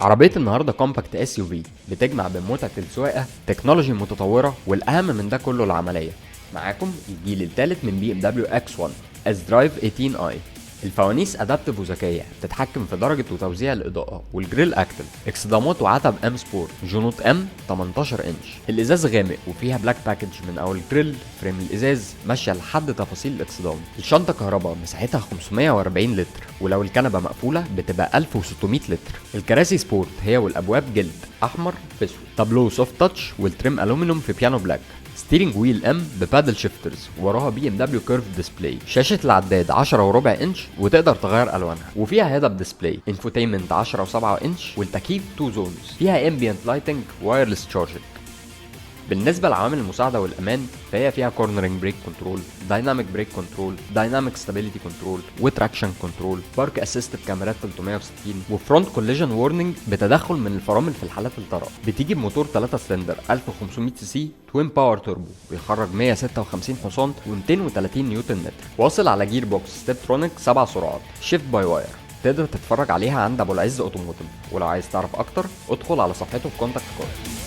عربية النهاردة كومباكت اس يو في بتجمع بين متعة السواقة، تكنولوجي متطورة، والأهم من ده كله العملية. معاكم الجيل الثالث من بي ام دبليو اكس 1 اس درايف 18 اي. الفوانيس ادابتيف وذكية بتتحكم في درجة وتوزيع الإضاءة، والجريل اكتف، اكسدامات وعتب ام سبورت، جنوط ام 18 انش. الازاز غامق وفيها بلاك باكج من اول جريل، فريم الازاز ماشية لحد تفاصيل الاكسدام. الشنطة كهرباء مساحتها 540 لتر، ولو الكنبة مقفولة بتبقى 1600 لتر. الكراسي سبورت هي والابواب جلد احمر في اسود. تابلو سوفت تاتش والتريم الومنيوم في بيانو بلاك. ستيرنج ويل ام ببادل شيفترز، وراها بي ام دبليو كيرف ديسبلاي. شاشه العداد 10 وربع انش وتقدر تغير الوانها، وفيها هيد اب ديسبلاي. انفوتينمنت 10 و7 انش، والتكييف 2 زونز. فيها امبيانت لايتنج، وايرلس تشارجنج. بالنسبه لعوامل المساعده والامان فهي فيها كورنرنج بريك كنترول، دايناميك بريك كنترول، دايناميك ستابيليتي كنترول، وتراكشن كنترول، بارك اسيستيف كاميرات 360، وفرونت كوليجن وورنينج بتدخل من الفرامل في الحالات الطارئه. بتيجي بموتور 3 سلندر 1500 سي سي توين باور توربو، بيخرج 156 حصان و230 نيوتن متر. واصل على جير بوكس ستيبترونيك 7 سرعات، شيفت باي واير. تقدر تتفرج عليها عند ابو العز اوتوموتيف، ولو عايز تعرف اكتر ادخل على صفحته في كونتاكت كارد.